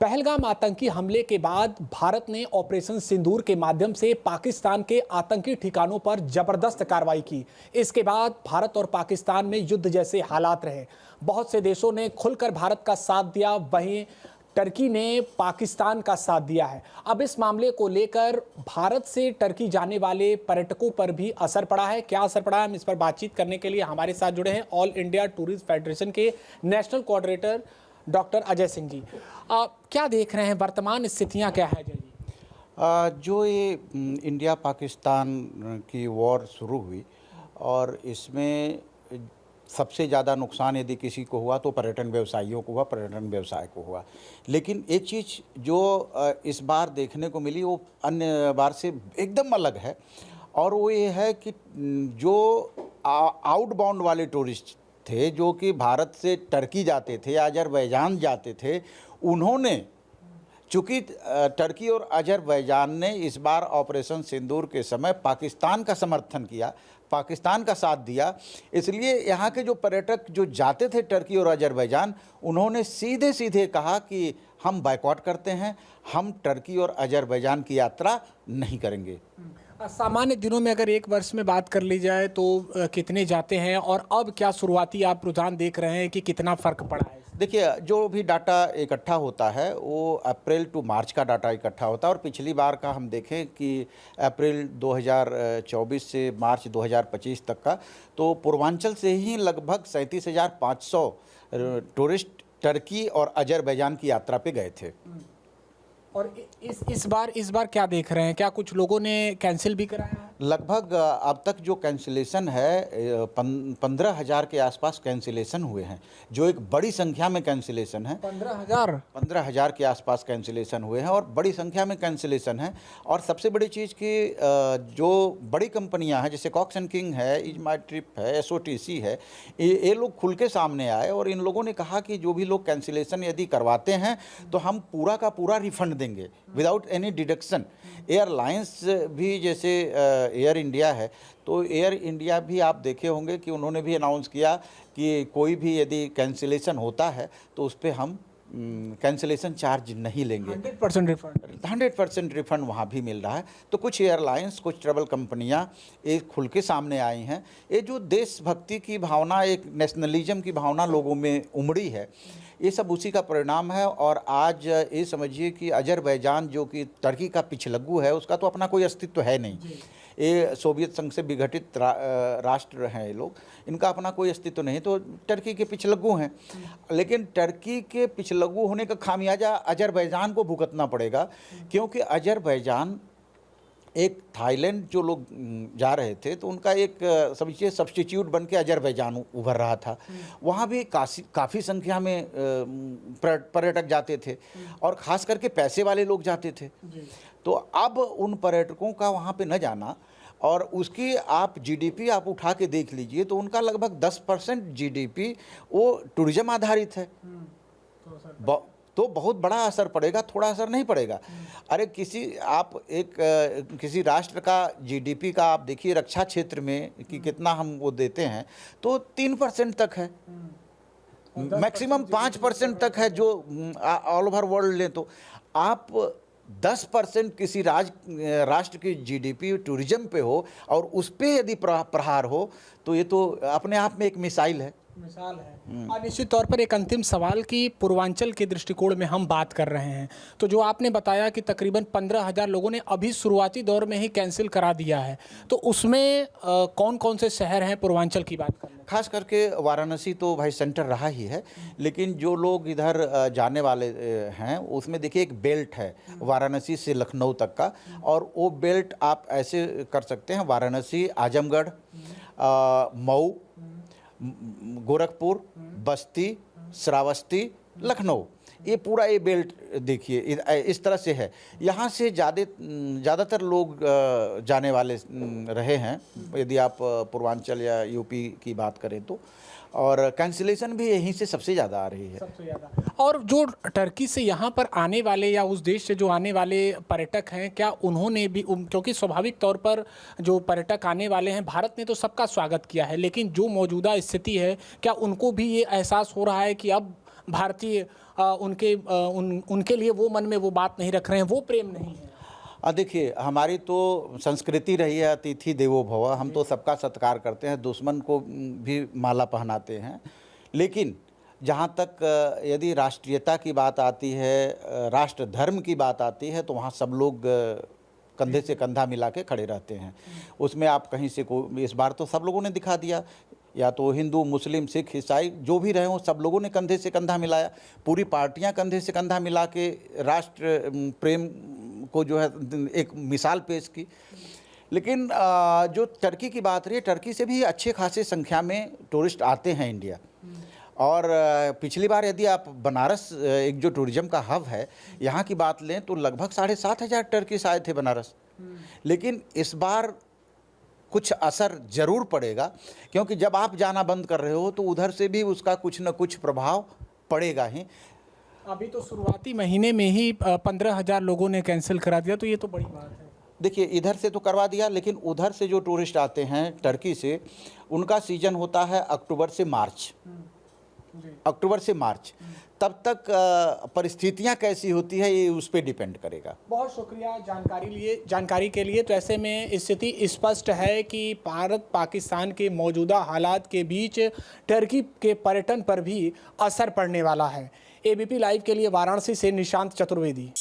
पहलगाम आतंकी हमले के बाद भारत ने ऑपरेशन सिंदूर के माध्यम से पाकिस्तान के आतंकी ठिकानों पर जबरदस्त कार्रवाई की। इसके बाद भारत और पाकिस्तान में युद्ध जैसे हालात रहे। बहुत से देशों ने खुलकर भारत का साथ दिया, वहीं टर्की ने पाकिस्तान का साथ दिया है। अब इस मामले को लेकर भारत से टर्की जाने वाले पर्यटकों पर भी असर पड़ा है। क्या असर पड़ा है, हम इस पर बातचीत करने के लिए हमारे साथ जुड़े हैं ऑल इंडिया टूरिस्ट फेडरेशन के national coordinator doctor Ajay Singh ji. क्या देख रहे हैं, वर्तमान स्थितियां क्या है अजय जी? जो ये इंडिया पाकिस्तान की वॉर शुरू हुई और इसमें सबसे ज़्यादा नुकसान यदि किसी को हुआ तो पर्यटन व्यवसायियों को हुआ, पर्यटन व्यवसाय को हुआ। लेकिन एक चीज़ जो इस बार देखने को मिली वो अन्य बार से एकदम अलग है, और वो ये है कि जो आउटबाउंड वाले टूरिस्ट थे जो कि भारत से टर्की जाते थे, अजरबैजान जाते थे, उन्होंने चूँकि टर्की और अजरबैजान ने इस बार ऑपरेशन सिंदूर के समय पाकिस्तान का समर्थन किया, पाकिस्तान का साथ दिया, इसलिए यहाँ के जो पर्यटक जो जाते थे टर्की और अजरबैजान, उन्होंने सीधे सीधे कहा कि हम बायकॉट करते हैं, हम टर्की और अजरबैजान की यात्रा नहीं करेंगे। सामान्य दिनों में अगर एक वर्ष में बात कर ली जाए तो कितने जाते हैं, और अब क्या शुरुआती आप रुझान देख रहे हैं कि कितना फ़र्क पड़ा है? देखिए, जो भी डाटा इकट्ठा होता है वो अप्रैल टू मार्च का डाटा इकट्ठा होता है, और पिछली बार का हम देखें कि अप्रैल 2024 से मार्च 2025 तक का, तो पूर्वांचल से ही लगभग 37,500 टूरिस्ट टर्की और अजरबैजान की यात्रा पे गए थे। और इस बार क्या देख रहे हैं, क्या कुछ लोगों ने कैंसिल भी कराया है? लगभग अब तक जो कैंसिलेशन है 15,000 के आसपास कैंसिलेशन हुए हैं, जो एक बड़ी संख्या में कैंसिलेशन है। 15,000 के आसपास कैंसिलेशन हुए हैं और बड़ी संख्या में कैंसिलेशन है। और सबसे बड़ी चीज़ कि जो बड़ी कंपनियां हैं जैसे कॉक्स एंड किंग है, इज माई ट्रिप है, SOTC है, ये लोग खुल के सामने आए और इन लोगों ने कहा कि जो भी लोग कैंसिलेशन यदि करवाते हैं तो हम पूरा का पूरा रिफंड देंगे विदाउट एनी डिडक्शन। एयरलाइंस भी जैसे एयर इंडिया है, तो एयर इंडिया भी आप देखे होंगे कि उन्होंने भी अनाउंस किया कि कोई भी यदि कैंसिलेशन होता है तो उस पर हम कैंसिलेशन चार्ज नहीं लेंगे। 100% रिफंड वहाँ भी मिल रहा है। तो कुछ एयरलाइंस, कुछ ट्रैवल कंपनियाँ ये खुल के सामने आई हैं। ये जो देशभक्ति की भावना, एक नेशनलिज्म की भावना लोगों में उमड़ी है, ये सब उसी का परिणाम है। और आज ये समझिए कि अजरबैजान जो कि टर्की का पिछलग्गू है, उसका तो अपना कोई अस्तित्व है नहीं। ये सोवियत संघ से विघटित राष्ट्र हैं ये लोग, इनका अपना कोई अस्तित्व नहीं, तो टर्की के पिछलग्गू हैं। लेकिन टर्की के पिछलग्गू होने का खामियाजा अजरबैजान को भुगतना पड़ेगा, क्योंकि अजरबैजान एक थाईलैंड जो लोग जा रहे थे तो उनका एक समझिए सब्स्टिट्यूट बन के अजरबैजान उभर रहा था। वहाँ भी काफ़ी संख्या में पर्यटक जाते थे और ख़ास करके पैसे वाले लोग जाते थे। तो अब उन पर्यटकों का वहाँ पे न जाना, और उसकी आप GDP आप उठा के देख लीजिए तो उनका लगभग 10% GDP वो टूरिज्म आधारित है। तो बहुत बड़ा असर पड़ेगा, थोड़ा असर नहीं पड़ेगा। अरे किसी राष्ट्र का GDP का आप देखिए रक्षा क्षेत्र में कि कितना हम वो देते हैं, तो 3% तक है, मैक्सिमम 5% तक है जो ऑल ओवर वर्ल्ड लें। तो आप 10% किसी राष्ट्र की GDP टूरिज्म पे हो और उस पे यदि प्रहार हो तो ये तो अपने आप में एक मिसाल है। और निश्चित तौर पर एक अंतिम सवाल कि पूर्वांचल के दृष्टिकोण में हम बात कर रहे हैं, तो जो आपने बताया कि तकरीबन 15,000 लोगों ने अभी शुरुआती दौर में ही कैंसिल करा दिया है, तो उसमें कौन कौन से शहर हैं पूर्वांचल की बात करें? खास करके वाराणसी तो भाई सेंटर रहा ही है, लेकिन जो लोग इधर जाने वाले हैं उसमें देखिए एक बेल्ट है वाराणसी से लखनऊ तक का, और वो बेल्ट आप ऐसे कर सकते हैं वाराणसी, आजमगढ़, मऊ, गोरखपुर, बस्ती, श्रावस्ती, लखनऊ, ये पूरा ये बेल्ट देखिए इस तरह से है। यहाँ से ज़्यादातर लोग जाने वाले रहे हैं यदि आप पूर्वांचल या यूपी की बात करें तो, और कैंसिलेशन भी यहीं से सबसे ज़्यादा आ रही है, सबसे ज़्यादा। और जो टर्की से यहाँ पर आने वाले या उस देश से जो आने वाले पर्यटक हैं, क्या उन्होंने भी, क्योंकि स्वाभाविक तौर पर जो पर्यटक आने वाले हैं, भारत ने तो सबका स्वागत किया है, लेकिन जो मौजूदा स्थिति है, क्या उनको भी ये एहसास हो रहा है कि अब भारतीय उनके लिए वो मन में वो बात नहीं रख रहे हैं, वो प्रेम नहीं है। देखिए, हमारी तो संस्कृति रही है अतिथि देवो भव, हम तो सबका सत्कार करते हैं, दुश्मन को भी माला पहनाते हैं। लेकिन जहाँ तक यदि राष्ट्रीयता की बात आती है, राष्ट्र धर्म की बात आती है, तो वहाँ सब लोग कंधे से कंधा मिला के खड़े रहते हैं। उसमें आप कहीं से को इस बार तो सब लोगों ने दिखा दिया, या तो हिंदू, मुस्लिम, सिख, ईसाई जो भी रहे हों, सब लोगों ने कंधे से कंधा मिलाया। पूरी पार्टियां कंधे से कंधा मिला के राष्ट्र प्रेम को जो है एक मिसाल पेश की। लेकिन जो टर्की की बात रही है, टर्की से भी अच्छे खासे संख्या में टूरिस्ट आते हैं इंडिया। और पिछली बार यदि आप बनारस, एक जो टूरिज्म का हब है, यहाँ की बात लें तो लगभग 7,500 टर्किश आए थे बनारस। लेकिन इस बार कुछ असर जरूर पड़ेगा, क्योंकि जब आप जाना बंद कर रहे हो तो उधर से भी उसका कुछ न कुछ प्रभाव पड़ेगा ही। अभी तो शुरुआती महीने में ही 15,000 लोगों ने कैंसिल करा दिया, तो ये तो बड़ी बात है। देखिए, इधर से तो करवा दिया, लेकिन उधर से जो टूरिस्ट आते हैं टर्की से, उनका सीजन होता है अक्टूबर से मार्च। अक्टूबर से मार्च तब तक परिस्थितियां कैसी होती है ये उस पर डिपेंड करेगा। बहुत शुक्रिया जानकारी के लिए। तो ऐसे में स्थिति स्पष्ट है कि भारत पाकिस्तान के मौजूदा हालात के बीच टर्की के पर्यटन पर भी असर पड़ने वाला है। एबीपी लाइव के लिए वाराणसी से निशांत चतुर्वेदी।